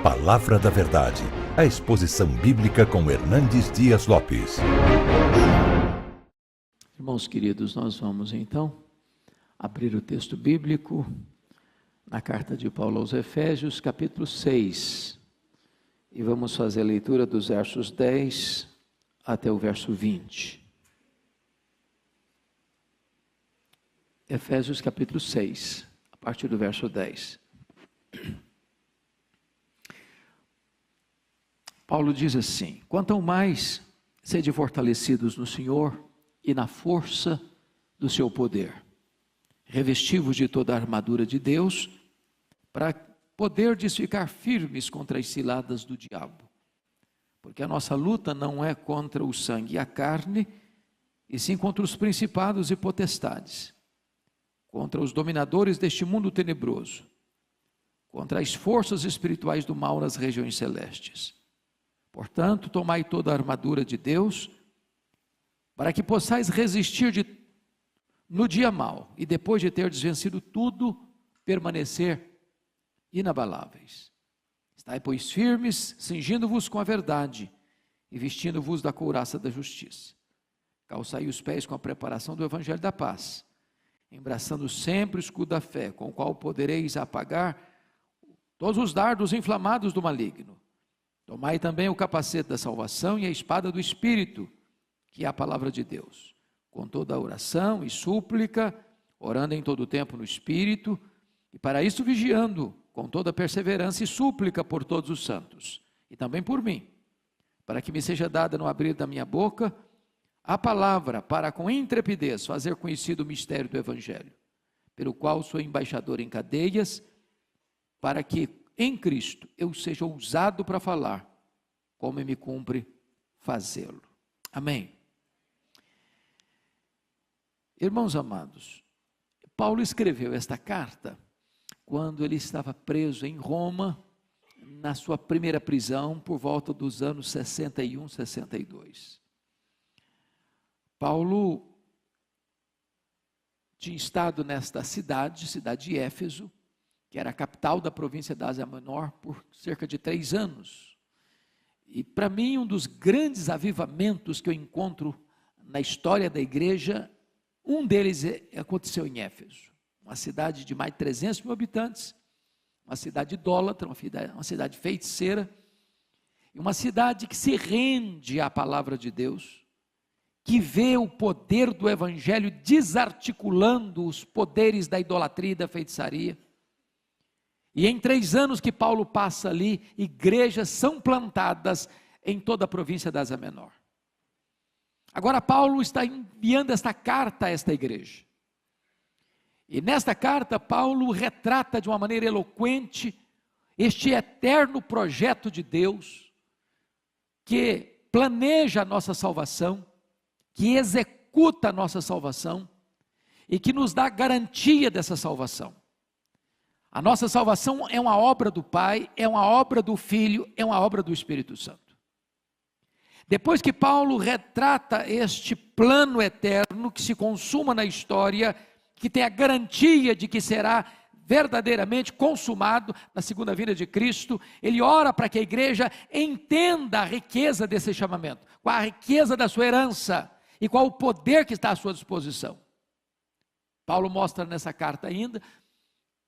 Palavra da Verdade, a exposição bíblica com Hernandes Dias Lopes. Irmãos queridos, nós vamos então abrir o texto bíblico na carta de Paulo aos Efésios, capítulo 6, e vamos fazer a leitura dos versos 10 até o verso 20. Efésios capítulo 6, a partir do verso 10. Paulo diz assim: quanto ao mais, sede fortalecidos no Senhor e na força do seu poder. Revesti-vos de toda a armadura de Deus, para poderdes ficar firmes contra as ciladas do diabo. Porque a nossa luta não é contra o sangue e a carne, e sim contra os principados e potestades, contra os dominadores deste mundo tenebroso, contra as forças espirituais do mal nas regiões celestes. Portanto, tomai toda a armadura de Deus, para que possais resistir no dia mau, e depois de ter vencido tudo, permanecer inabaláveis. Estai, pois, firmes, cingindo-vos com a verdade, e vestindo-vos da couraça da justiça. Calçai os pés com a preparação do evangelho da paz, embraçando sempre o escudo da fé, com o qual podereis apagar todos os dardos inflamados do maligno. Tomai também o capacete da salvação e a espada do Espírito, que é a palavra de Deus, com toda a oração e súplica, orando em todo o tempo no Espírito, e para isso vigiando, com toda perseverança e súplica por todos os santos, e também por mim, para que me seja dada no abrir da minha boca a palavra, para com intrepidez fazer conhecido o mistério do Evangelho, pelo qual sou embaixador em cadeias, para que em Cristo eu seja ousado para falar, como me cumpre fazê-lo. Amém. Irmãos amados, Paulo escreveu esta carta quando ele estava preso em Roma, na sua primeira prisão, por volta dos anos 61, 62. Paulo tinha estado nesta cidade de Éfeso, que era a capital da província da Ásia Menor, por cerca de 3 anos. E para mim, um dos grandes avivamentos que eu encontro na história da igreja, um deles aconteceu em Éfeso, uma cidade de mais de 300 mil habitantes, uma cidade idólatra, uma cidade feiticeira, e uma cidade que se rende à palavra de Deus, que vê o poder do evangelho desarticulando os poderes da idolatria e da feitiçaria. E em 3 anos que Paulo passa ali, igrejas são plantadas em toda a província da Ásia Menor. Agora Paulo está enviando esta carta a esta igreja. E nesta carta Paulo retrata de uma maneira eloquente este eterno projeto de Deus, que planeja a nossa salvação, que executa a nossa salvação e que nos dá garantia dessa salvação. A nossa salvação é uma obra do Pai, é uma obra do Filho, é uma obra do Espírito Santo. Depois que Paulo retrata este plano eterno que se consuma na história, que tem a garantia de que será verdadeiramente consumado na segunda vinda de Cristo, ele ora para que a igreja entenda a riqueza desse chamamento, qual a riqueza da sua herança e qual o poder que está à sua disposição. Paulo mostra nessa carta ainda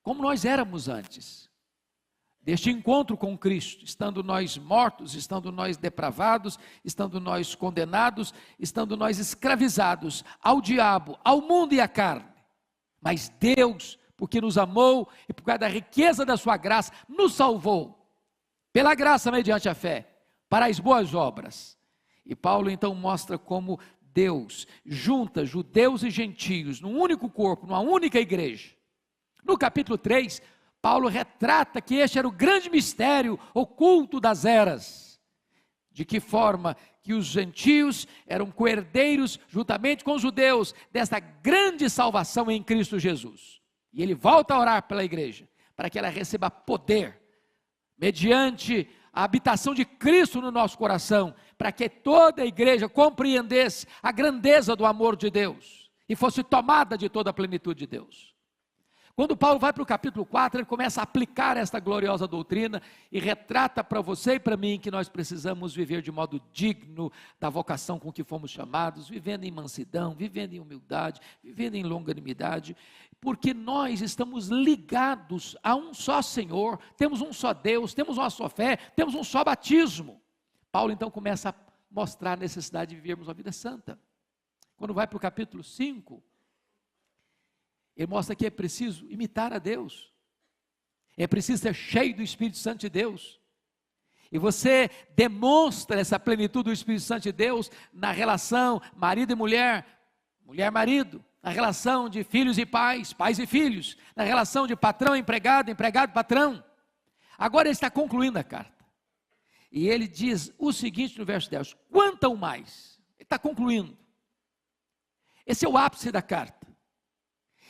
como nós éramos antes deste encontro com Cristo, estando nós mortos, estando nós depravados, estando nós condenados, estando nós escravizados ao diabo, ao mundo e à carne. Mas Deus, porque nos amou e por causa da riqueza da sua graça, nos salvou, pela graça mediante a fé, para as boas obras. E Paulo então mostra como Deus junta judeus e gentios num único corpo, numa única igreja. No capítulo 3, Paulo retrata que este era o grande mistério oculto das eras. De que forma que os gentios eram coerdeiros juntamente com os judeus desta grande salvação em Cristo Jesus. E ele volta a orar pela igreja, para que ela receba poder, mediante a habitação de Cristo no nosso coração, para que toda a igreja compreendesse a grandeza do amor de Deus, e fosse tomada de toda a plenitude de Deus. Quando Paulo vai para o capítulo 4, ele começa a aplicar esta gloriosa doutrina e retrata para você e para mim que nós precisamos viver de modo digno da vocação com que fomos chamados, vivendo em mansidão, vivendo em humildade, vivendo em longanimidade, porque nós estamos ligados a um só Senhor, temos um só Deus, temos uma só fé, temos um só batismo. Paulo então começa a mostrar a necessidade de vivermos uma vida santa. Quando vai para o capítulo 5, ele mostra que é preciso imitar a Deus, é preciso ser cheio do Espírito Santo de Deus, e você demonstra essa plenitude do Espírito Santo de Deus na relação marido e mulher, mulher-marido, na relação de filhos e pais, pais e filhos, na relação de patrão e empregado, empregado-patrão. Agora ele está concluindo a carta, e ele diz o seguinte no verso 10, quanto ao mais, ele está concluindo, esse é o ápice da carta.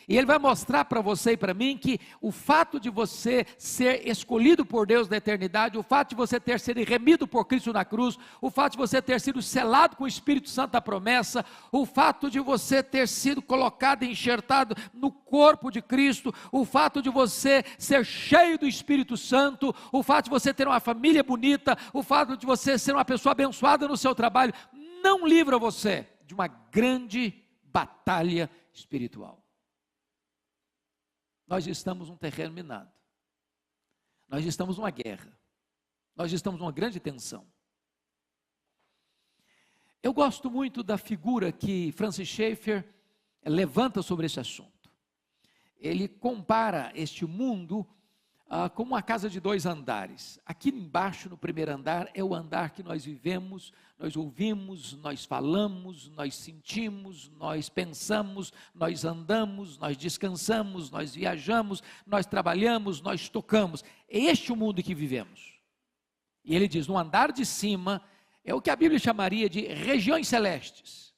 E ele vai mostrar para você e para mim que o fato de você ser escolhido por Deus na eternidade, o fato de você ter sido remido por Cristo na cruz, o fato de você ter sido selado com o Espírito Santo da promessa, o fato de você ter sido colocado e enxertado no corpo de Cristo, o fato de você ser cheio do Espírito Santo, o fato de você ter uma família bonita, o fato de você ser uma pessoa abençoada no seu trabalho, não livra você de uma grande batalha espiritual. Nós estamos num terreno minado, nós estamos numa guerra, nós estamos numa grande tensão. Eu gosto muito da figura que Francis Schaeffer levanta sobre esse assunto. Ele compara este mundo como uma casa de 2 andares. Aqui embaixo, no primeiro andar, é o andar que nós vivemos, nós ouvimos, nós falamos, nós sentimos, nós pensamos, nós andamos, nós descansamos, nós viajamos, nós trabalhamos, nós tocamos. É este o mundo que vivemos. E ele diz, no andar de cima, é o que a Bíblia chamaria de regiões celestes.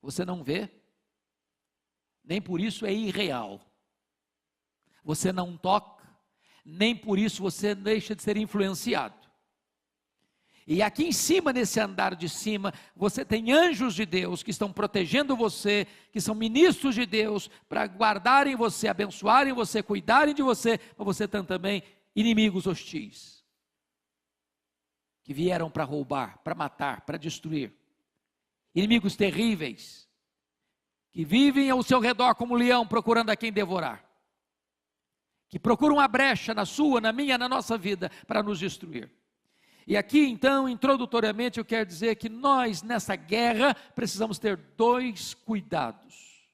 Você não vê, nem por isso é irreal. Você não toca, nem por isso você deixa de ser influenciado. E aqui em cima, nesse andar de cima, você tem anjos de Deus que estão protegendo você, que são ministros de Deus, para guardarem você, abençoarem você, cuidarem de você, mas você tem também inimigos hostis, que vieram para roubar, para matar, para destruir. Inimigos terríveis, que vivem ao seu redor como leão, procurando a quem devorar. Que procuram uma brecha na sua, na minha, na nossa vida, para nos destruir. E aqui então, introdutoriamente, eu quero dizer que nós, nessa guerra, precisamos ter 2 cuidados.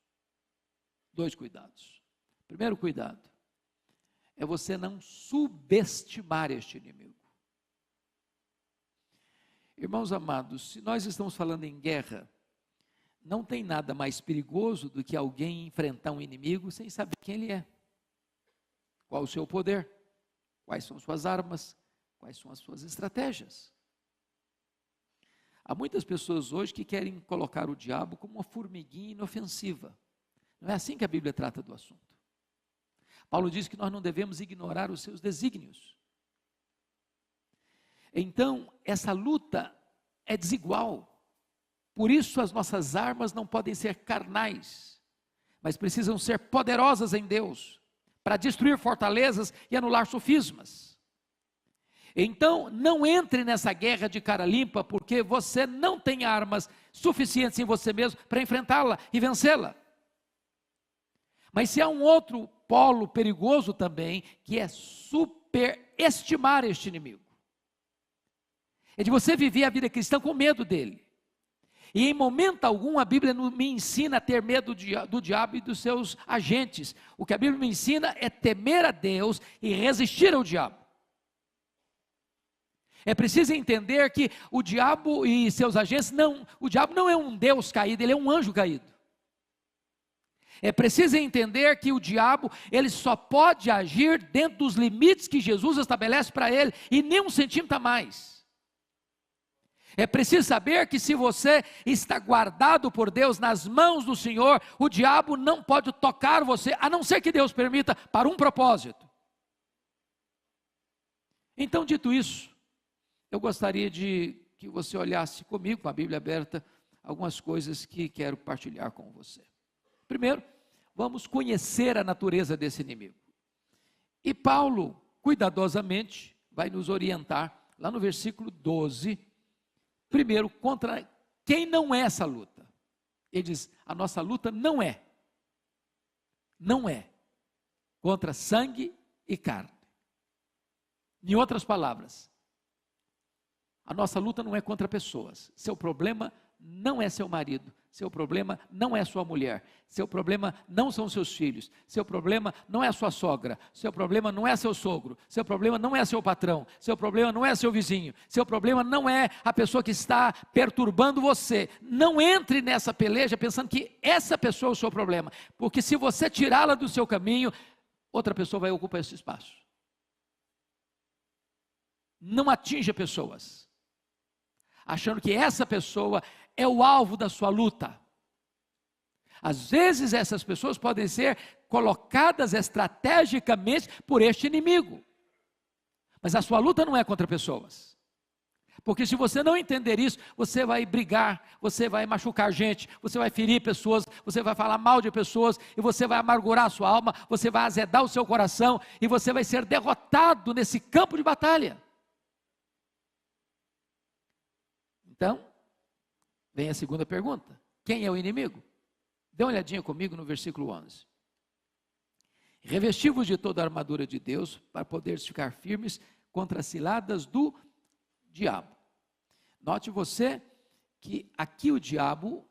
2 cuidados. Primeiro cuidado, é você não subestimar este inimigo. Irmãos amados, se nós estamos falando em guerra, não tem nada mais perigoso do que alguém enfrentar um inimigo sem saber quem ele é. Qual o seu poder? Quais são suas armas? Quais são as suas estratégias? Há muitas pessoas hoje que querem colocar o diabo como uma formiguinha inofensiva. Não é assim que a Bíblia trata do assunto. Paulo diz que nós não devemos ignorar os seus desígnios. Então, essa luta é desigual. Por isso as nossas armas não podem ser carnais, mas precisam ser poderosas em Deus, para destruir fortalezas e anular sofismas. Então, não entre nessa guerra de cara limpa, porque você não tem armas suficientes em você mesmo para enfrentá-la e vencê-la. Mas se há um outro polo perigoso também, que é superestimar este inimigo. É de você viver a vida cristã com medo dele. E em momento algum a Bíblia não me ensina a ter medo do diabo e dos seus agentes. O que a Bíblia me ensina é temer a Deus e resistir ao diabo. É preciso entender que o diabo e seus agentes, o diabo não é um Deus caído, ele é um anjo caído. É preciso entender que o diabo, ele só pode agir dentro dos limites que Jesus estabelece para ele, e nem 1 centímetro a mais. É preciso saber que se você está guardado por Deus nas mãos do Senhor, o diabo não pode tocar você, a não ser que Deus permita, para um propósito. Então, dito isso, eu gostaria de que você olhasse comigo, com a Bíblia aberta, algumas coisas que quero partilhar com você. Primeiro, vamos conhecer a natureza desse inimigo. E Paulo, cuidadosamente, vai nos orientar, lá no versículo 12, primeiro, contra quem não é essa luta. Ele diz, a nossa luta não é contra sangue e carne. Em outras palavras, a nossa luta não é contra pessoas. Seu problema não é seu marido, seu problema não é sua mulher, seu problema não são seus filhos, seu problema não é sua sogra, seu problema não é seu sogro, seu problema não é seu patrão, seu problema não é seu vizinho, seu problema não é a pessoa que está perturbando você. Não entre nessa peleja pensando que essa pessoa é o seu problema, porque se você tirá-la do seu caminho, outra pessoa vai ocupar esse espaço. Não atinja pessoas, achando que essa pessoa é o alvo da sua luta. Às vezes essas pessoas podem ser colocadas estrategicamente por este inimigo, mas a sua luta não é contra pessoas, porque se você não entender isso, você vai brigar, você vai machucar gente, você vai ferir pessoas, você vai falar mal de pessoas, e você vai amargurar a sua alma, você vai azedar o seu coração, e você vai ser derrotado nesse campo de batalha. Então, vem a segunda pergunta: quem é o inimigo? Dê uma olhadinha comigo no versículo 11. Revesti-vos de toda a armadura de Deus, para poderes ficar firmes contra as ciladas do diabo. Note você que aqui o diabo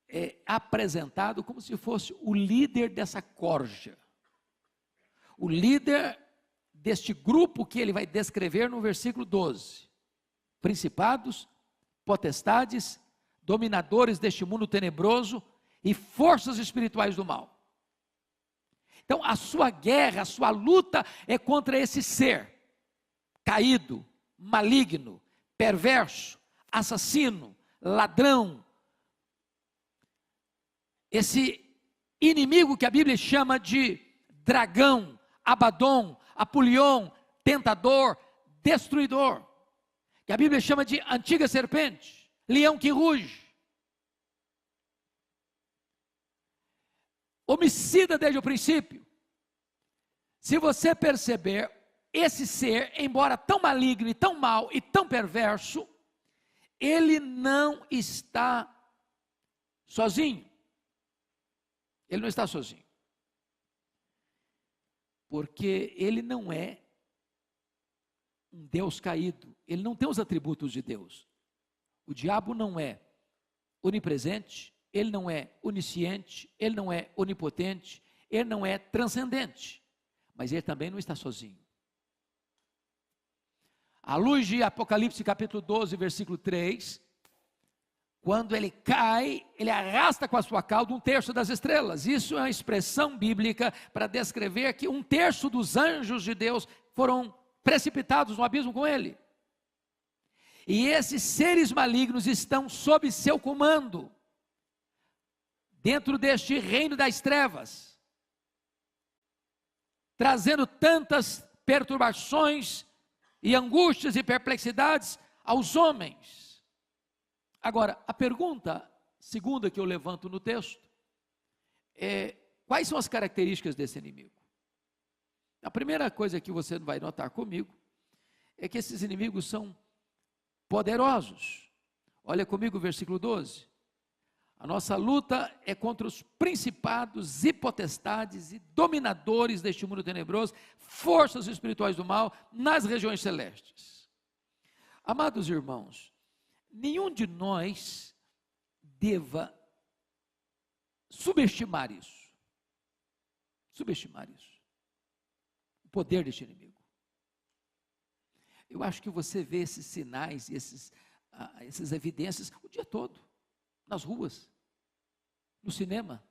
é apresentado como se fosse o líder dessa corja, o líder deste grupo que ele vai descrever no versículo 12. Principados, potestades, dominadores deste mundo tenebroso e forças espirituais do mal. Então a sua guerra, a sua luta é contra esse ser caído, maligno, perverso, assassino, ladrão, esse inimigo que a Bíblia chama de dragão, Abaddon, Apolion, tentador, destruidor, que a Bíblia chama de antiga serpente, leão que ruge, homicida desde o princípio. Se você perceber, esse ser, embora tão maligno e tão mau e tão perverso, ele não está sozinho. Ele não está sozinho. Porque ele não é um Deus caído, ele não tem os atributos de Deus. O diabo não é onipresente, ele não é onisciente, ele não é onipotente, ele não é transcendente, mas ele também não está sozinho. À luz de Apocalipse capítulo 12, versículo 3, quando ele cai, ele arrasta com a sua cauda 1/3 das estrelas. Isso é uma expressão bíblica para descrever que 1/3 dos anjos de Deus foram precipitados no abismo com ele. E esses seres malignos estão sob seu comando, dentro deste reino das trevas, trazendo tantas perturbações e angústias e perplexidades aos homens. Agora, a pergunta segunda que eu levanto no texto é: quais são as características desse inimigo? A primeira coisa que você vai notar comigo é que esses inimigos são poderosos. Olha comigo o versículo 12. A nossa luta é contra os principados e potestades e dominadores deste mundo tenebroso, forças espirituais do mal nas regiões celestes. Amados irmãos, nenhum de nós deva subestimar isso. Subestimar isso. O poder deste inimigo. Eu acho que você vê esses sinais e essas evidências o dia todo. Nas ruas, no cinema,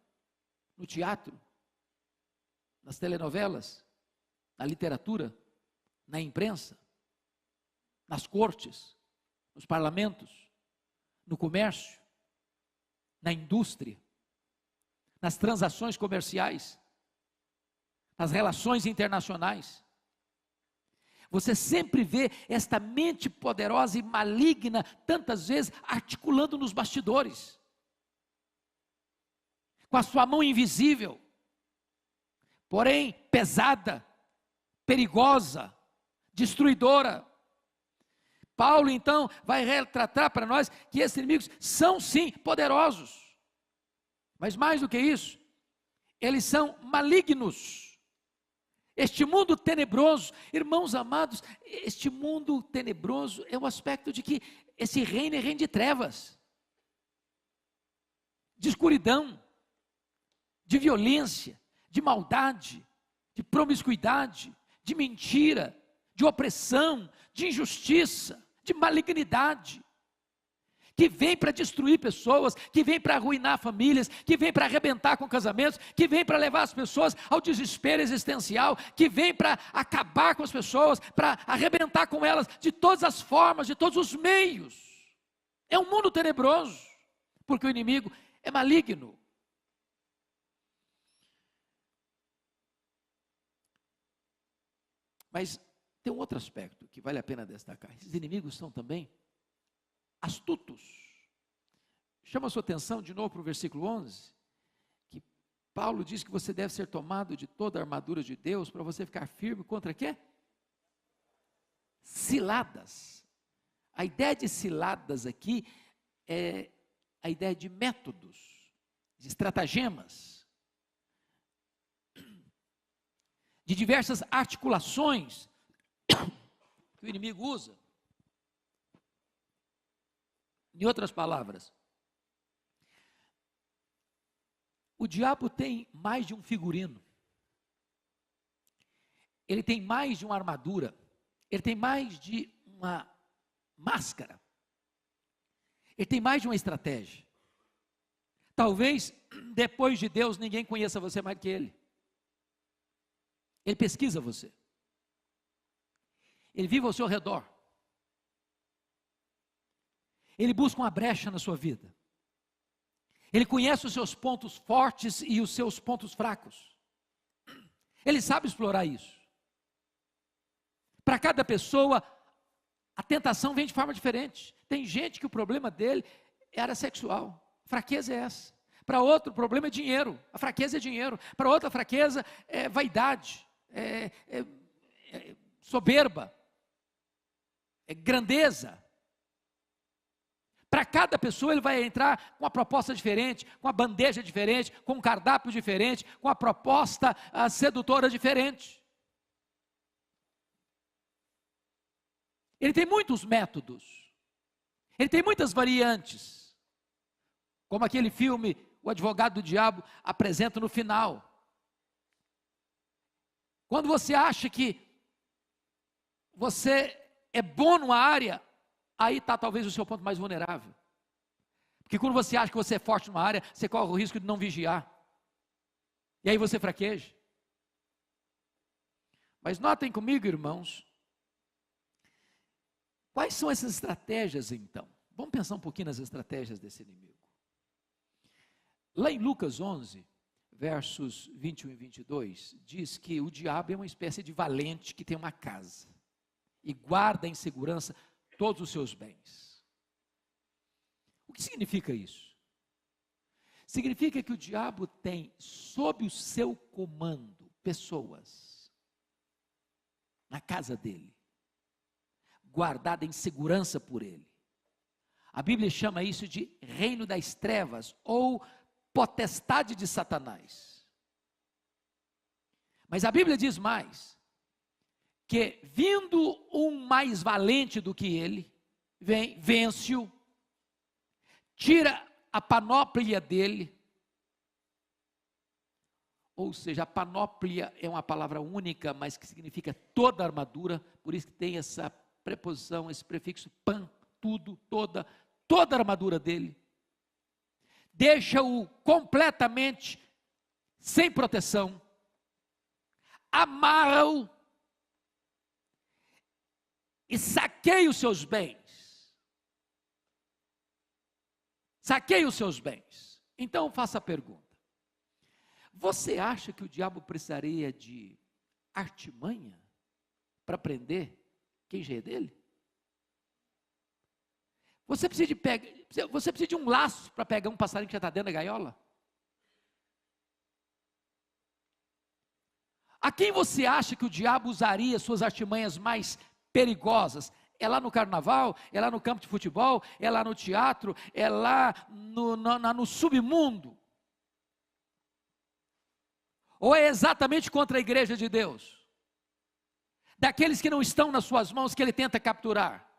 no teatro, nas telenovelas, na literatura, na imprensa, nas cortes, nos parlamentos, no comércio, na indústria, nas transações comerciais, nas relações internacionais. Você sempre vê esta mente poderosa e maligna, tantas vezes, articulando nos bastidores, com a sua mão invisível, porém pesada, perigosa, destruidora. Paulo então vai retratar para nós que esses inimigos são sim poderosos, mas mais do que isso, eles são malignos. Este mundo tenebroso, irmãos amados, este mundo tenebroso é o aspecto de que esse reino é reino de trevas, de escuridão, de violência, de maldade, de promiscuidade, de mentira, de opressão, de injustiça, de malignidade, que vem para destruir pessoas, que vem para arruinar famílias, que vem para arrebentar com casamentos, que vem para levar as pessoas ao desespero existencial, que vem para acabar com as pessoas, para arrebentar com elas de todas as formas, de todos os meios. É um mundo tenebroso, porque o inimigo é maligno. Mas tem um outro aspecto que vale a pena destacar. Esses inimigos são também astutos. Chama a sua atenção de novo para o versículo 11, que Paulo diz que você deve ser tomado de toda a armadura de Deus para você ficar firme contra quê? Ciladas. A ideia de ciladas aqui é a ideia de métodos, de estratagemas, de diversas articulações que o inimigo usa. Em outras palavras, o diabo tem mais de um figurino, ele tem mais de uma armadura, ele tem mais de uma máscara, ele tem mais de uma estratégia. Talvez depois de Deus ninguém conheça você mais do que ele. Ele pesquisa você, ele vive ao seu redor, ele busca uma brecha na sua vida, ele conhece os seus pontos fortes e os seus pontos fracos, ele sabe explorar isso. Para cada pessoa, a tentação vem de forma diferente. Tem gente que o problema dele é área sexual, a fraqueza é essa. Para outro, o problema é dinheiro, a fraqueza é dinheiro. Para outra, a fraqueza é vaidade, é soberba, é grandeza. Para cada pessoa ele vai entrar com uma proposta diferente, com uma bandeja diferente, com um cardápio diferente, com uma proposta sedutora diferente. Ele tem muitos métodos, ele tem muitas variantes, como aquele filme O Advogado do Diabo apresenta no final. Quando você acha que você é bom numa área, aí está talvez o seu ponto mais vulnerável. Porque quando você acha que você é forte numa área, você corre o risco de não vigiar. E aí você fraqueja. Mas notem comigo, irmãos, quais são essas estratégias então? Vamos pensar um pouquinho nas estratégias desse inimigo. Lá em Lucas 11, versos 21 e 22, diz que o diabo é uma espécie de valente que tem uma casa e guarda em segurança todos os seus bens. O que significa isso? Significa que o diabo tem sob o seu comando pessoas na casa dele, guardada em segurança por ele. A Bíblia chama isso de reino das trevas ou potestade de Satanás. Mas a Bíblia diz mais, que vindo um mais valente do que ele, vem, vence-o, tira a panóplia dele. Ou seja, a panóplia é uma palavra única, mas que significa toda a armadura, por isso que tem essa preposição, esse prefixo pan, tudo, toda a armadura dele. Deixa-o completamente sem proteção, amarra-o e saqueia os seus bens. Saqueia os seus bens. Então faça a pergunta: você acha que o diabo precisaria de artimanha para prender quem já é dele? Você precisa de um laço para pegar um passarinho que já está dentro da gaiola? A quem você acha que o diabo usaria suas artimanhas mais perigosas? É lá no carnaval? É lá no campo de futebol? É lá no teatro? É lá no submundo? Ou é exatamente contra a igreja de Deus? Daqueles que não estão nas suas mãos que ele tenta capturar?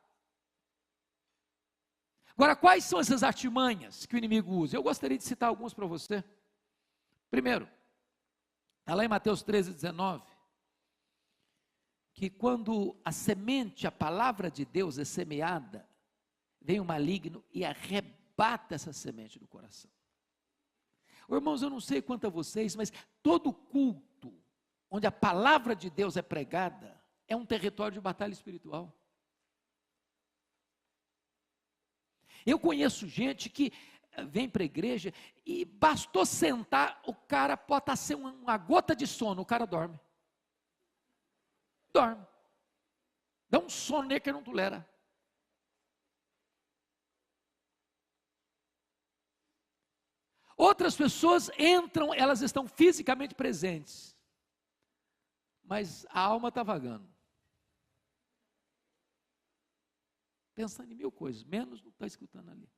Agora, quais são essas artimanhas que o inimigo usa? Eu gostaria de citar alguns para você. Primeiro, está lá em Mateus 13:19, que quando a semente, a palavra de Deus é semeada, vem o maligno e arrebata essa semente do coração. Irmãos, eu não sei quanto a vocês, mas todo culto onde a palavra de Deus é pregada é um território de batalha espiritual. Eu conheço gente que vem para a igreja e bastou sentar, o cara pode estar sem uma gota de sono, o cara dorme. Dorme. Dá um sono nele que não tolera. Outras pessoas entram, elas estão fisicamente presentes, mas a alma está vagando, pensando em mil coisas, menos não está escutando ali.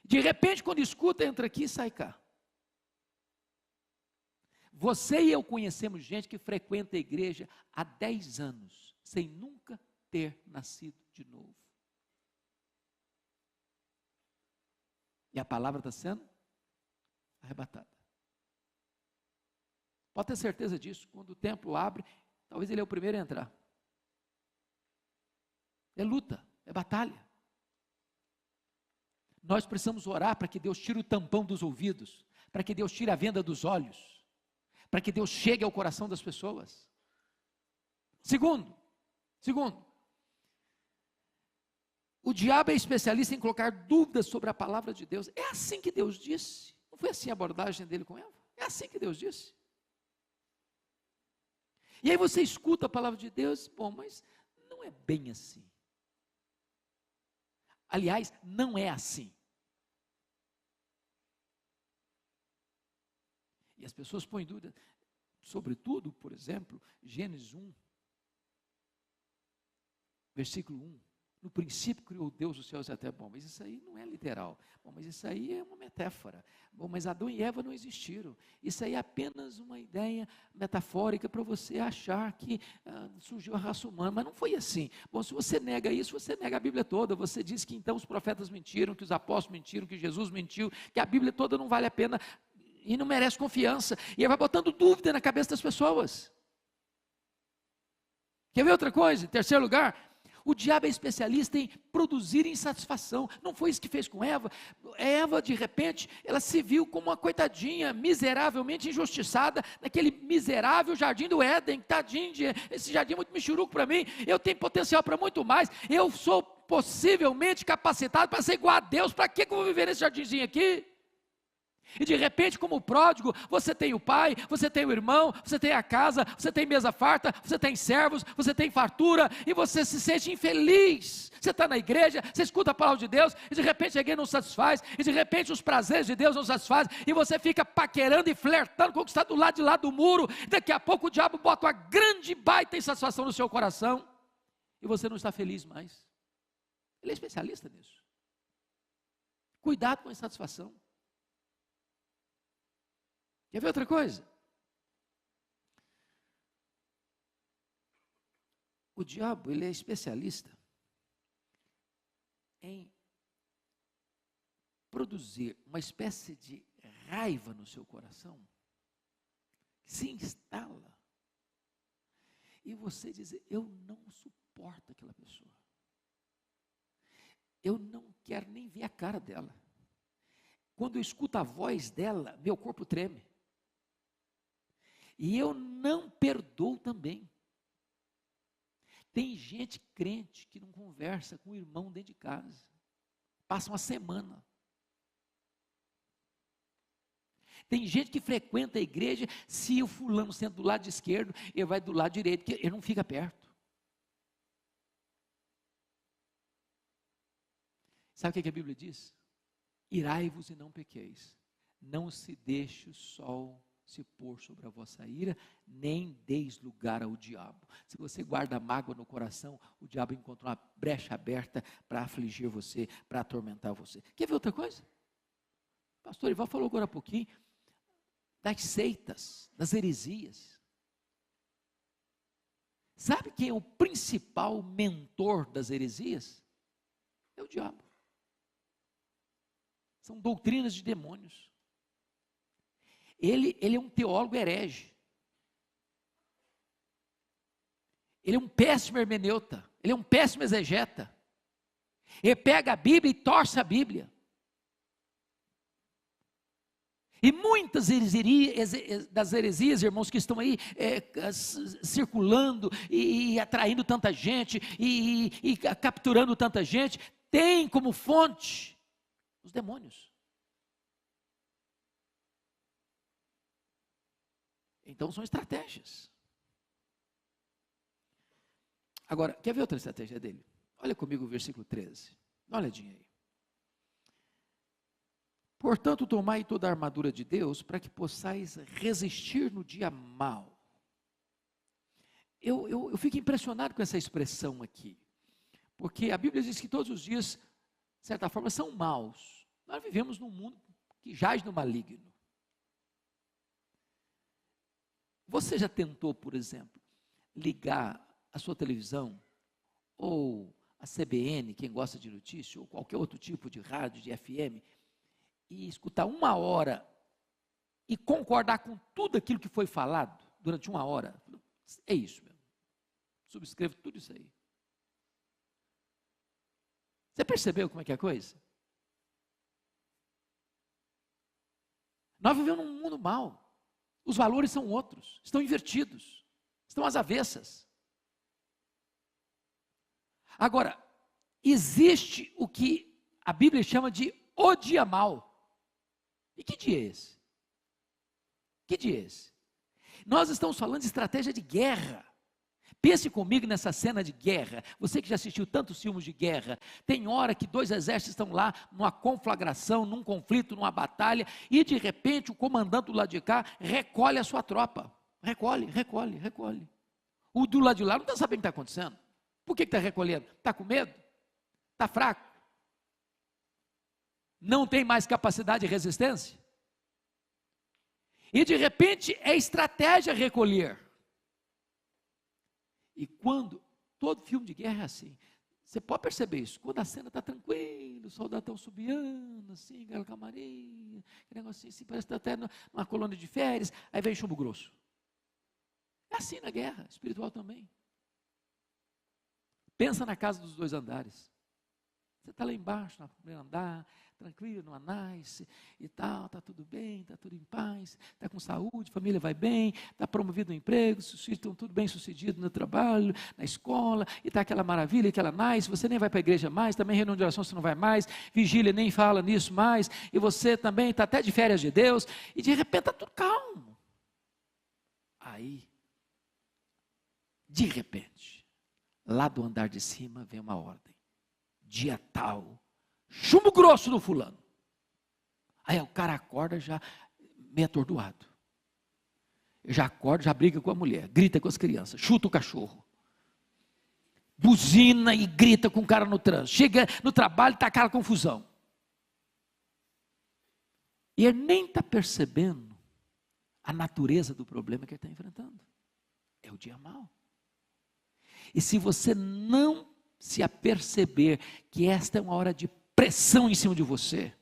De repente, quando escuta, entra aqui e sai cá. Você e eu conhecemos gente que frequenta a igreja há 10 anos, sem nunca ter nascido de novo. E a palavra está sendo arrebatada. Pode ter certeza disso, quando o templo abre, talvez ele é o primeiro a entrar. É luta, é batalha. Nós precisamos orar para que Deus tire o tampão dos ouvidos, para que Deus tire a venda dos olhos, para que Deus chegue ao coração das pessoas. Segundo, o diabo é especialista em colocar dúvidas sobre a palavra de Deus. É assim que Deus disse. Não foi assim a abordagem dele com Eva? É assim que Deus disse. E aí você escuta a palavra de Deus, bom, mas não é bem assim. Aliás, não é assim. E as pessoas põem dúvida, sobretudo, por exemplo, Gênesis 1, versículo 1. No princípio criou Deus os céus e a terra. Bom, mas isso aí não é literal. Bom, mas isso aí é uma metáfora. Bom, mas Adão e Eva não existiram. Isso aí é apenas uma ideia metafórica para você achar que surgiu a raça humana. Mas não foi assim. Bom, se você nega isso, você nega a Bíblia toda. Você diz que então os profetas mentiram, que os apóstolos mentiram, que Jesus mentiu, que a Bíblia toda não vale a pena e não merece confiança. E aí vai botando dúvida na cabeça das pessoas. Quer ver outra coisa? Em terceiro lugar, o diabo é especialista em produzir insatisfação. Não foi isso que fez com Eva. Eva, de repente, ela se viu como uma coitadinha, miseravelmente injustiçada, naquele miserável jardim do Éden. Tadinho, esse jardim é muito michuruco para mim. Eu tenho potencial para muito mais. Eu sou possivelmente capacitado para ser igual a Deus. Para que eu vou viver nesse jardinzinho aqui? E de repente, como pródigo, você tem o pai, você tem o irmão, você tem a casa, você tem mesa farta, você tem servos, você tem fartura, e você se sente infeliz. Você está na igreja, você escuta a palavra de Deus, e de repente a igreja não satisfaz, e de repente os prazeres de Deus não satisfazem, e você fica paquerando e flertando com o que está do lado de lá do muro. Daqui a pouco o diabo bota uma grande baita insatisfação no seu coração, e você não está feliz mais. Ele é especialista nisso. Cuidado com a insatisfação. Quer ver outra coisa? O diabo, ele é especialista em produzir uma espécie de raiva no seu coração, que se instala, e você diz, eu não suporto aquela pessoa, eu não quero nem ver a cara dela, quando eu escuto a voz dela, meu corpo treme, e eu não perdoo também. Tem gente crente que não conversa com o irmão dentro de casa, passa uma semana. Tem gente que frequenta a igreja, se o fulano senta do lado esquerdo, ele vai do lado direito, porque ele não fica perto. Sabe o que a Bíblia diz? Irai-vos e não pequeis, não se deixe o sol se pôr sobre a vossa ira, nem deis lugar ao diabo. Se você guarda mágoa no coração, o diabo encontra uma brecha aberta para afligir você, para atormentar você. Quer ver outra coisa? O pastor Ival falou agora há pouquinho das seitas, das heresias. Sabe quem é o principal mentor das heresias? É o diabo. São doutrinas de demônios. Ele é um teólogo herege. Ele é um péssimo hermeneuta. Ele é um péssimo exegeta. Ele pega a Bíblia e torce a Bíblia. E muitas das heresias, irmãos, que estão aí circulando e atraindo tanta gente e capturando tanta gente, tem como fonte os demônios. Então são estratégias. Agora, quer ver outra estratégia dele? Olha comigo o versículo 13. Dá uma olhadinha aí. Portanto, tomai toda a armadura de Deus, para que possais resistir no dia mau. Eu fico impressionado com essa expressão aqui, porque a Bíblia diz que todos os dias, de certa forma, são maus. Nós vivemos num mundo que jaz no maligno. Você já tentou, por exemplo, ligar a sua televisão, ou a CBN, quem gosta de notícia, ou qualquer outro tipo de rádio, de FM, e escutar 1 hora e concordar com tudo aquilo que foi falado durante 1 hora? É isso mesmo. Subscrevo tudo isso aí. Você percebeu como é que é a coisa? Nós vivemos num mundo mau. Os valores são outros, estão invertidos, estão às avessas. Agora, existe o que a Bíblia chama de o dia mau. E que dia é esse? Que dia é esse? Nós estamos falando de estratégia de guerra. Pense comigo nessa cena de guerra. Você que já assistiu tantos filmes de guerra, tem hora que 2 exércitos estão lá numa conflagração, num conflito, numa batalha, e de repente o comandante do lado de cá recolhe a sua tropa. Recolhe. O do lado de lá não está sabendo o que está acontecendo. Por que está recolhendo? Está com medo? Está fraco? Não tem mais capacidade de resistência? E de repente é estratégia recolher. E quando, todo filme de guerra é assim, você pode perceber isso, quando a cena está tranquila, os soldados estão subiando, assim, aquela camarinha, aquele negocinho assim, parece que está até numa colônia de férias, aí vem chumbo grosso. É assim na guerra, espiritual também. Pensa na casa dos 2 andares. Você está lá embaixo, no primeiro andar, tranquilo, no anais e tal, está tudo bem, está tudo em paz, está com saúde, família vai bem, está promovido no emprego, os filhos estão tudo bem sucedido no trabalho, na escola, e está aquela maravilha, aquela nice, você nem vai para a igreja mais, também reunião de oração você não vai mais, vigília nem fala nisso mais, e você também está até de férias de Deus, e de repente está tudo calmo. Aí, de repente, lá do andar de cima vem uma ordem, dia tal, chumbo grosso no fulano. Aí o cara acorda já meio atordoado. Já acorda, já briga com a mulher, grita com as crianças, chuta o cachorro, buzina e grita com o cara no trânsito. Chega no trabalho e está aquela confusão. E ele nem está percebendo a natureza do problema que ele está enfrentando. É o dia mau. E se você não se aperceber que esta é uma hora de pressão em cima de você,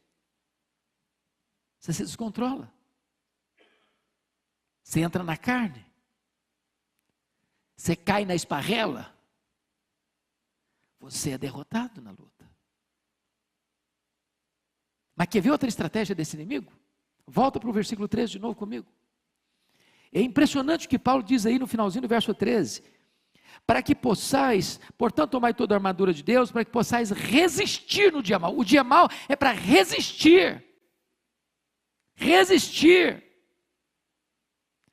você se descontrola, você entra na carne, você cai na esparrela, você é derrotado na luta. Mas quer ver outra estratégia desse inimigo? Volta para o versículo 13 de novo comigo. É impressionante o que Paulo diz aí no finalzinho do verso 13. Para que possais, portanto, tomai toda a armadura de Deus, para que possais resistir no dia mau. O dia mau é para resistir. Resistir.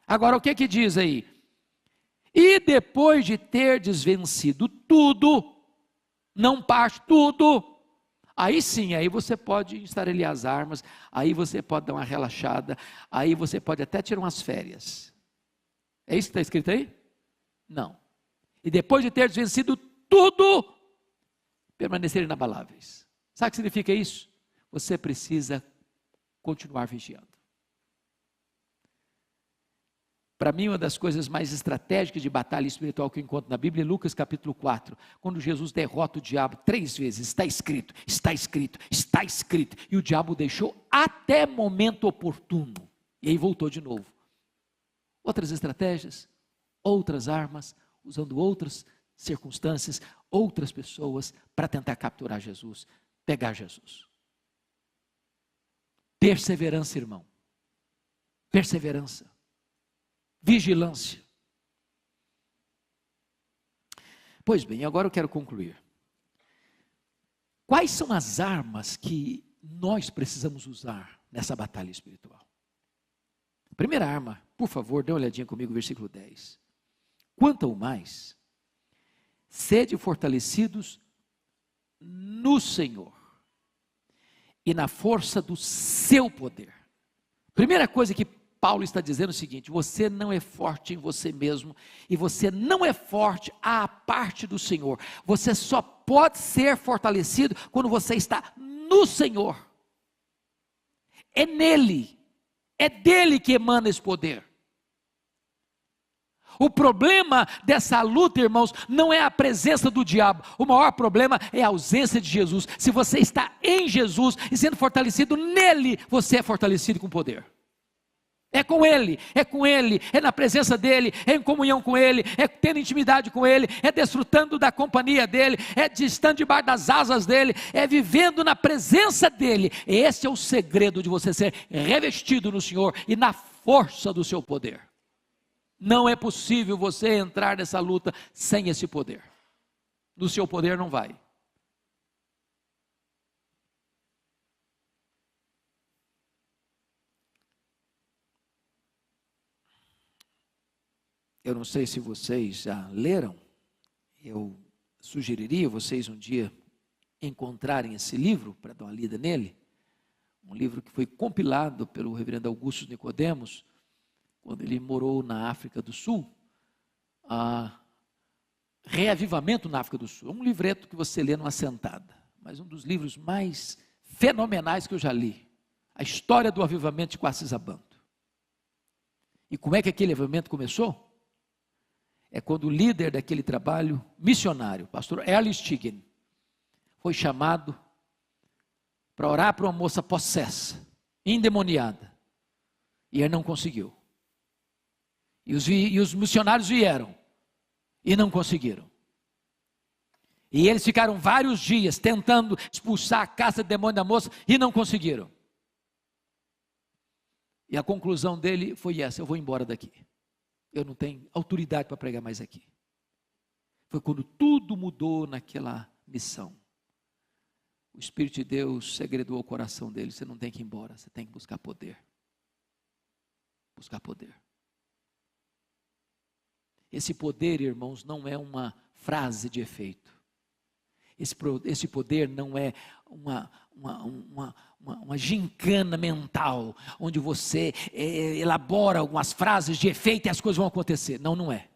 Agora, o que diz aí? E depois de terdes vencido tudo, não parte tudo, Aí sim, aí você pode instalar ali as armas, aí você pode dar uma relaxada, aí você pode até tirar umas férias. É isso que está escrito aí? Não. E depois de ter vencido tudo, permanecer inabaláveis. Sabe o que significa isso? Você precisa continuar vigiando. Para mim, uma das coisas mais estratégicas de batalha espiritual que eu encontro na Bíblia é Lucas capítulo 4, quando Jesus derrota o diabo 3 vezes, está escrito, está escrito, está escrito, e o diabo deixou até momento oportuno, e aí voltou de novo. Outras estratégias, outras armas, usando outras circunstâncias, outras pessoas, para tentar capturar Jesus, pegar Jesus. Perseverança, irmão, perseverança. Vigilância. Pois bem, agora eu quero concluir. Quais são as armas que nós precisamos usar nessa batalha espiritual? A primeira arma, por favor, dê uma olhadinha comigo, versículo 10. Quanto ao mais, sede fortalecidos no Senhor e na força do seu poder. Primeira coisa que Paulo está dizendo o seguinte: você não é forte em você mesmo, e você não é forte à parte do Senhor. Você só pode ser fortalecido quando você está no Senhor. É nele, é dele que emana esse poder. O problema dessa luta, irmãos, não é a presença do diabo. O maior problema é a ausência de Jesus. Se você está em Jesus e sendo fortalecido nele, você é fortalecido com poder. É com Ele, é na presença dEle, é em comunhão com Ele, é tendo intimidade com Ele, é desfrutando da companhia dEle, é estando debaixo das asas dEle, é vivendo na presença dEle. Esse é o segredo de você ser revestido no Senhor e na força do seu poder. Não é possível você entrar nessa luta sem esse poder. No seu poder não vai. Eu não sei se vocês já leram, eu sugeriria vocês um dia encontrarem esse livro, para dar uma lida nele, um livro que foi compilado pelo reverendo Augusto Nicodemos, quando ele morou na África do Sul, Reavivamento na África do Sul, é um livreto que você lê numa sentada, mas um dos livros mais fenomenais que eu já li, a história do avivamento de Quacisabanto. E como é que aquele avivamento começou? É quando o líder daquele trabalho missionário, pastor Erlich Stigen, foi chamado para orar para uma moça possessa, endemoniada, e ele não conseguiu. E os missionários vieram, e não conseguiram. E eles ficaram vários dias tentando expulsar a caça de demônio da moça, e não conseguiram. E a conclusão dele foi essa: eu vou embora daqui. Eu não tenho autoridade para pregar mais aqui. Foi quando tudo mudou naquela missão. O Espírito de Deus segredou o coração dele: você não tem que ir embora, você tem que buscar poder. Buscar poder. Esse poder, irmãos, não é uma frase de efeito. Esse poder não é uma gincana mental, onde você elabora algumas frases de efeito e as coisas vão acontecer. Não, não é.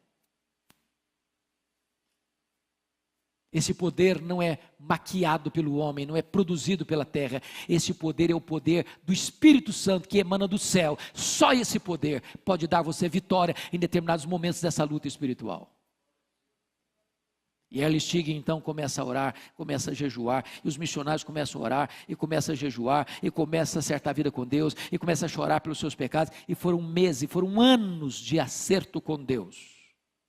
Esse poder não é maquiado pelo homem, não é produzido pela terra. Esse poder é o poder do Espírito Santo que emana do céu. Só esse poder pode dar você vitória em determinados momentos dessa luta espiritual. E Erlich Stigen então começa a orar, começa a jejuar, e os missionários começam a orar, e começa a jejuar, e começa a acertar a vida com Deus, e começa a chorar pelos seus pecados, e foram meses, foram anos de acerto com Deus,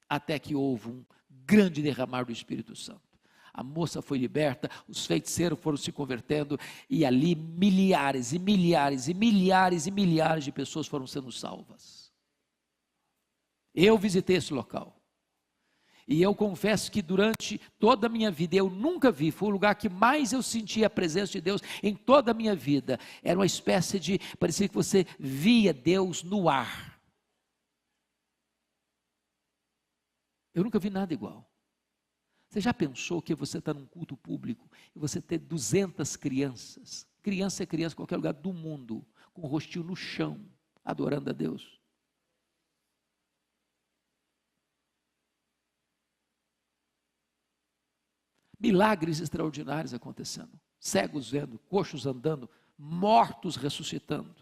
até que houve um grande derramar do Espírito Santo. A moça foi liberta, os feiticeiros foram se convertendo, e ali milhares e milhares e milhares e milhares de pessoas foram sendo salvas. Eu visitei esse local. E eu confesso que durante toda a minha vida, eu nunca vi, foi o lugar que mais eu senti a presença de Deus em toda a minha vida. Era uma espécie de, parecia que você via Deus no ar. Eu nunca vi nada igual. Você já pensou que você está num culto público e você ter 200 crianças? Criança é criança em qualquer lugar do mundo, com o rostinho no chão, adorando a Deus. Milagres extraordinários acontecendo. Cegos vendo, coxos andando, mortos ressuscitando.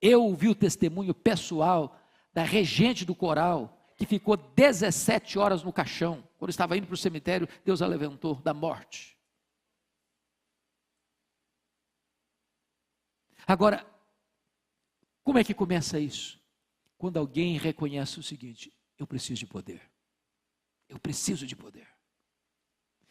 Eu ouvi o testemunho pessoal da regente do coral, que ficou 17 horas no caixão. Quando estava indo para o cemitério, Deus a levantou da morte. Agora, como é que começa isso? Quando alguém reconhece o seguinte: eu preciso de poder. Eu preciso de poder.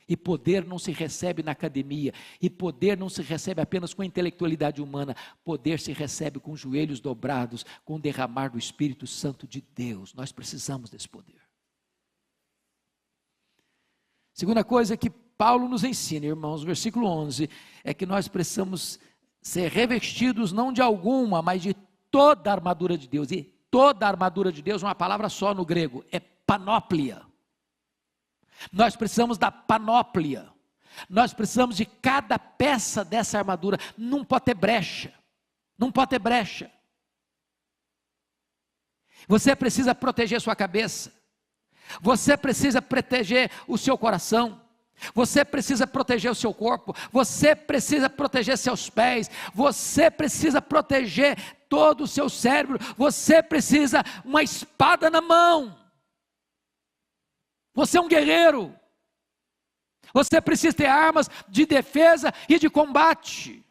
E poder não se recebe na academia, e poder não se recebe apenas com a intelectualidade humana, poder se recebe com joelhos dobrados, com o derramar do Espírito Santo de Deus. Nós precisamos desse poder. Segunda coisa que Paulo nos ensina, irmãos, versículo 11, é que nós precisamos ser revestidos não de alguma, mas de toda a armadura de Deus. E toda a armadura de Deus, uma palavra só no grego, é panóplia. Nós precisamos da panóplia. Nós precisamos de cada peça dessa armadura. Não pode ter brecha. Não pode ter brecha. Você precisa proteger sua cabeça. Você precisa proteger o seu coração. Você precisa proteger o seu corpo. Você precisa proteger seus pés. Você precisa proteger todo o seu cérebro. Você precisa uma espada na mão. Você é um guerreiro. Você precisa ter armas de defesa e de combate.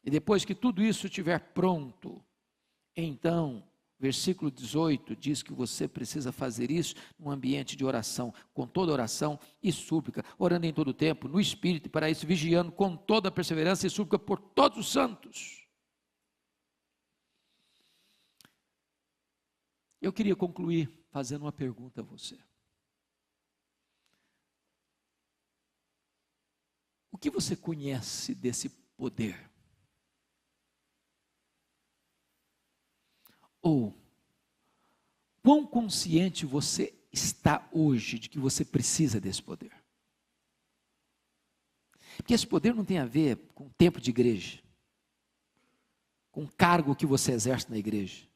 E depois que tudo isso estiver pronto, então, versículo 18 diz que você precisa fazer isso num ambiente de oração, com toda oração e súplica, orando em todo o tempo, no Espírito, e para isso vigiando com toda perseverança e súplica por todos os santos. Eu queria concluir fazendo uma pergunta a você. O que você conhece desse poder? Ou, quão consciente você está hoje de que você precisa desse poder? Porque esse poder não tem a ver com o tempo de igreja, com o cargo que você exerce na igreja,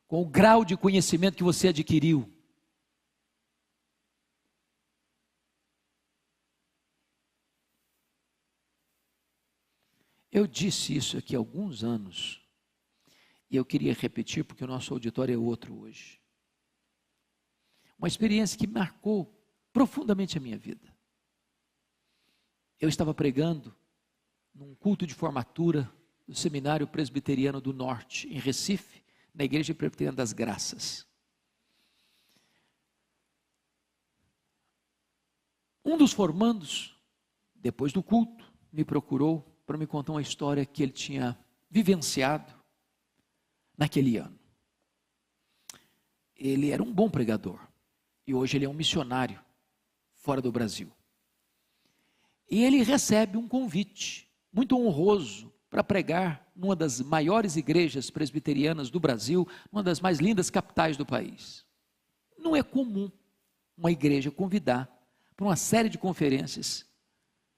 com o grau de conhecimento que você adquiriu. Eu disse isso aqui há alguns anos, e eu queria repetir porque o nosso auditório é outro hoje. Uma experiência que marcou profundamente a minha vida. Eu estava pregando num culto de formatura do Seminário Presbiteriano do Norte, em Recife, na Igreja Presbiteriana das Graças. Um dos formandos, depois do culto, me procurou para me contar uma história que ele tinha vivenciado naquele ano. Ele era um bom pregador e hoje ele é um missionário fora do Brasil. E ele recebe um convite muito honroso para pregar numa das maiores igrejas presbiterianas do Brasil, uma das mais lindas capitais do país. Não é comum uma igreja convidar para uma série de conferências,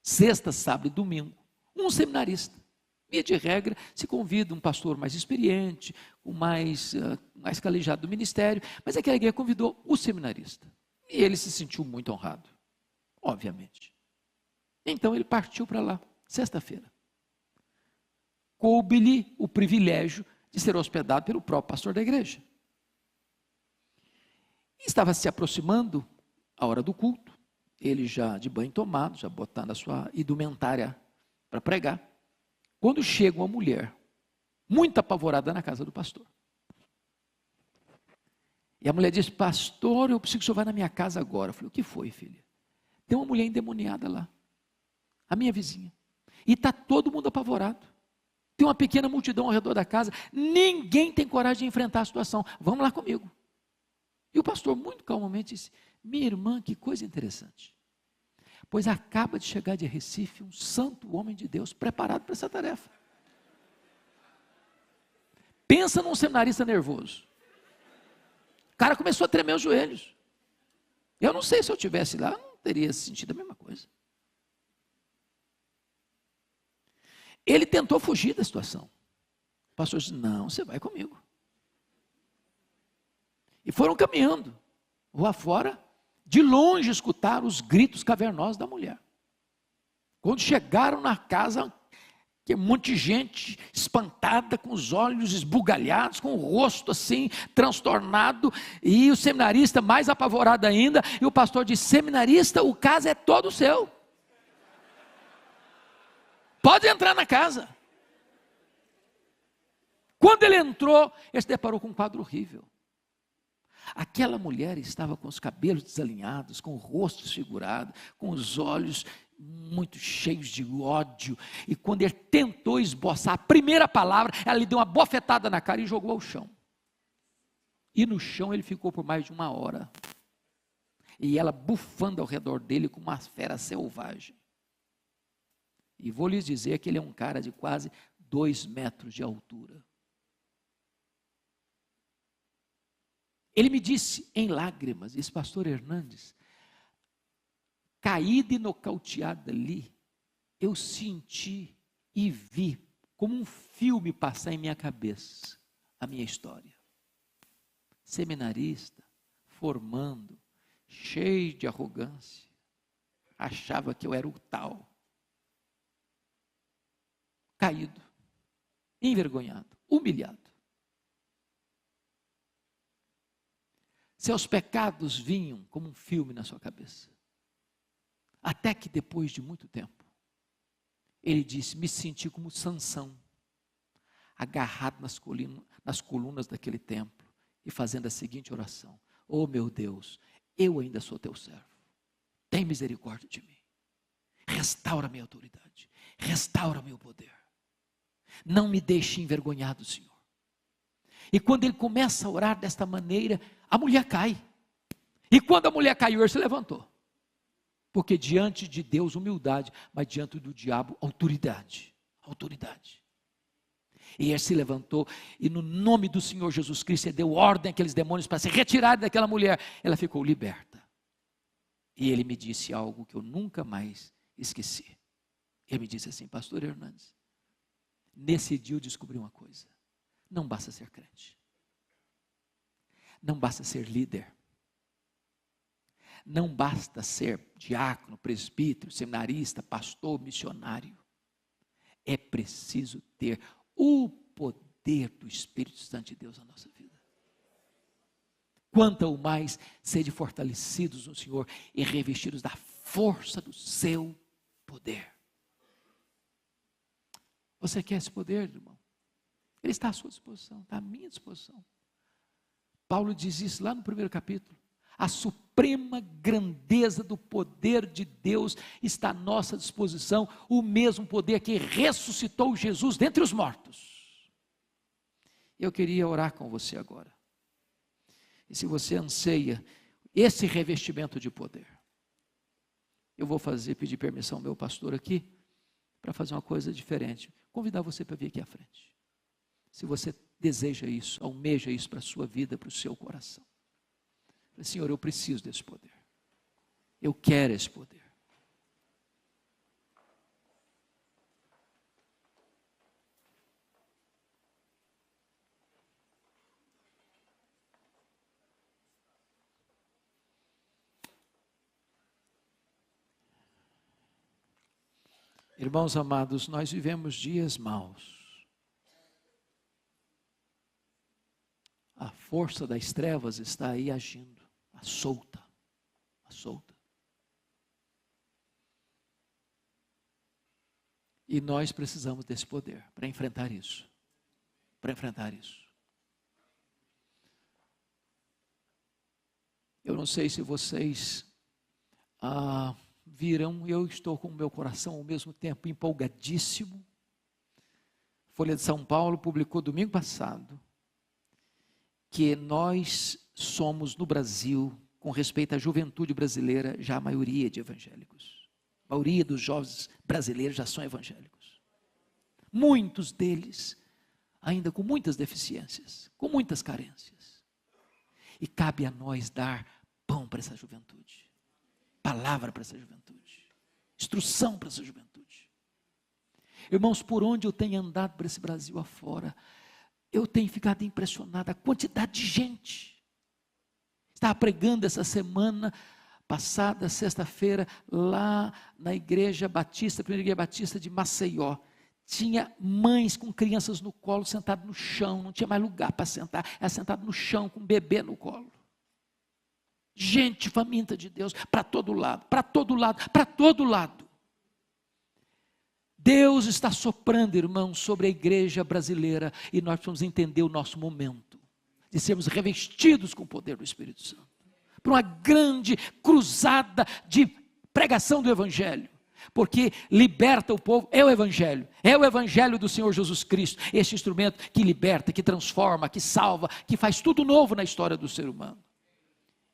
sexta, sábado e domingo, um seminarista. Via de regra, se convida um pastor mais experiente, o mais calejado do ministério, mas aquela igreja convidou o seminarista. E ele se sentiu muito honrado, obviamente. Então ele partiu para lá, sexta-feira. Coube-lhe o privilégio de ser hospedado pelo próprio pastor da igreja. E estava se aproximando a hora do culto, ele já de banho tomado, já botando a sua indumentária para pregar, quando chega uma mulher, muito apavorada na casa do pastor. E a mulher diz: pastor, eu preciso que o senhor vá na minha casa agora. Eu falei: o que foi, filha? Tem uma mulher endemoniada lá, a minha vizinha, e está todo mundo apavorado. Tem uma pequena multidão ao redor da casa, ninguém tem coragem de enfrentar a situação, vamos lá comigo. E o pastor muito calmamente disse: minha irmã, que coisa interessante, pois acaba de chegar de Recife um santo homem de Deus preparado para essa tarefa. Pensa num seminarista nervoso. cara começou a tremer os joelhos. Eu não sei se eu estivesse lá, eu não teria sentido a mesma coisa. Ele tentou fugir da situação. O pastor disse, não, você vai comigo. E foram caminhando, rua fora, de longe escutaram os gritos cavernosos da mulher. Quando chegaram na casa, que um monte de gente espantada, com os olhos esbugalhados, com o rosto assim, transtornado, e o seminarista mais apavorado ainda, e o pastor disse, seminarista, o caso é todo seu. Pode entrar na casa. Quando ele entrou, ele se deparou com um quadro horrível. Aquela mulher estava com os cabelos desalinhados, com o rosto desfigurado, com os olhos muito cheios de ódio. E quando ele tentou esboçar a primeira palavra, ela lhe deu uma bofetada na cara e jogou ao chão. E no chão ele ficou por mais de 1 hora. E ela bufando ao redor dele como uma fera selvagem. E vou lhes dizer que ele é um cara de quase 2 metros de altura. Ele me disse em lágrimas, esse pastor Hernandes, caído e nocauteado ali, eu senti e vi como um filme passar em minha cabeça a minha história. Seminarista, formando, cheio de arrogância, achava que eu era o tal. Caído, envergonhado, humilhado. Seus pecados vinham como um filme na sua cabeça. Até que depois de muito tempo, ele disse, me senti como Sansão, agarrado nas colunas daquele templo, e fazendo a seguinte oração, oh meu Deus, eu ainda sou teu servo, tem misericórdia de mim, restaura minha autoridade, restaura meu poder, não me deixe envergonhado, Senhor. E quando ele começa a orar desta maneira, a mulher cai. E quando a mulher caiu, ele se levantou. Porque diante de Deus, humildade, mas diante do diabo, autoridade. Autoridade. E ele se levantou, e no nome do Senhor Jesus Cristo, ele deu ordem àqueles demônios para se retirarem daquela mulher. Ela ficou liberta. E ele me disse algo que eu nunca mais esqueci. Ele me disse assim, pastor Hernandes, nesse dia eu descobri uma coisa. Não basta ser crente. Não basta ser líder. Não basta ser diácono, presbítero, seminarista, pastor, missionário. É preciso ter o poder do Espírito Santo de Deus na nossa vida. Quanto ao mais sede fortalecidos no Senhor e revestidos da força do seu poder. Você quer esse poder, irmão? Ele está à sua disposição, está à minha disposição. Paulo diz isso lá no 1º capítulo. A suprema grandeza do poder de Deus está à nossa disposição, o mesmo poder que ressuscitou Jesus dentre os mortos. Eu queria orar com você agora. E se você anseia esse revestimento de poder, eu vou pedir permissão ao meu pastor aqui, para fazer uma coisa diferente. Convidar você para vir aqui à frente. Se você deseja isso, almeja isso para a sua vida, para o seu coração. Senhor, eu preciso desse poder. Eu quero esse poder. Irmãos amados, nós vivemos dias maus. A força das trevas está aí agindo, à solta, à solta. E nós precisamos desse poder para enfrentar isso, para enfrentar isso. Eu não sei se vocês viram, eu estou com o meu coração ao mesmo tempo empolgadíssimo. Folha de São Paulo publicou domingo passado que nós somos no Brasil, com respeito à juventude brasileira, já a maioria de evangélicos. A maioria dos jovens brasileiros já são evangélicos. Muitos deles ainda com muitas deficiências, com muitas carências. E cabe a nós dar pão para essa juventude, palavra para essa juventude, instrução para essa juventude. Irmãos, por onde eu tenho andado para esse Brasil afora, eu tenho ficado impressionado a quantidade de gente. Estava pregando essa semana passada, sexta-feira, lá na Igreja Batista, primeira Igreja Batista de Maceió. Tinha mães com crianças no colo, sentado no chão, não tinha mais lugar para sentar, era sentado no chão com um bebê no colo. Gente faminta de Deus, para todo lado, para todo lado, para todo lado. Deus está soprando, irmãos, sobre a igreja brasileira, e nós precisamos entender o nosso momento, de sermos revestidos com o poder do Espírito Santo, para uma grande cruzada de pregação do Evangelho. Porque liberta o povo, é o Evangelho do Senhor Jesus Cristo, esse instrumento que liberta, que transforma, que salva, que faz tudo novo na história do ser humano.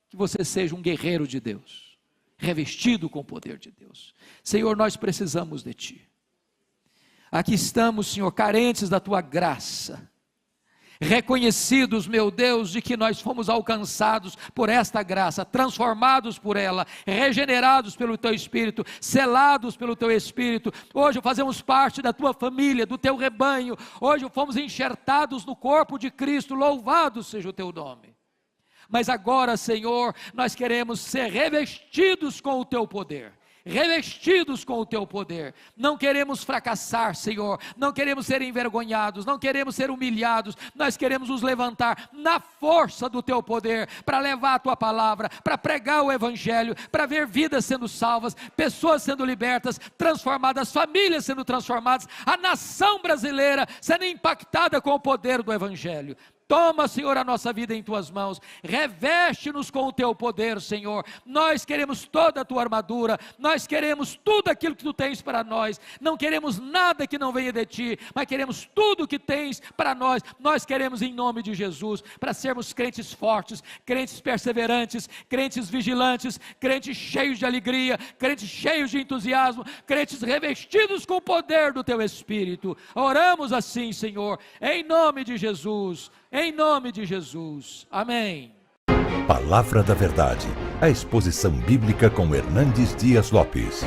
Que você seja um guerreiro de Deus, revestido com o poder de Deus. Senhor, nós precisamos de Ti. Aqui estamos, Senhor, carentes da Tua graça, reconhecidos, meu Deus, de que nós fomos alcançados por esta graça, transformados por ela, regenerados pelo Teu Espírito, selados pelo Teu Espírito. Hoje fazemos parte da Tua família, do Teu rebanho. Hoje fomos enxertados no corpo de Cristo. Louvado seja o Teu nome. Mas agora, Senhor, nós queremos ser revestidos com o Teu poder. Revestidos com o Teu poder, não queremos fracassar, Senhor, não queremos ser envergonhados, não queremos ser humilhados, nós queremos nos levantar na força do Teu poder, para levar a Tua palavra, para pregar o Evangelho, para ver vidas sendo salvas, pessoas sendo libertas, transformadas, famílias sendo transformadas, a nação brasileira sendo impactada com o poder do Evangelho. Toma, Senhor, a nossa vida em Tuas mãos, reveste-nos com o Teu poder, Senhor. Nós queremos toda a Tua armadura, nós queremos tudo aquilo que Tu tens para nós, não queremos nada que não venha de Ti, mas queremos tudo que tens para nós. Nós queremos em nome de Jesus, para sermos crentes fortes, crentes perseverantes, crentes vigilantes, crentes cheios de alegria, crentes cheios de entusiasmo, crentes revestidos com o poder do Teu Espírito. Oramos assim, Senhor, em nome de Jesus. Em nome de Jesus, amém. Palavra da Verdade, a exposição bíblica com Hernandes Dias Lopes.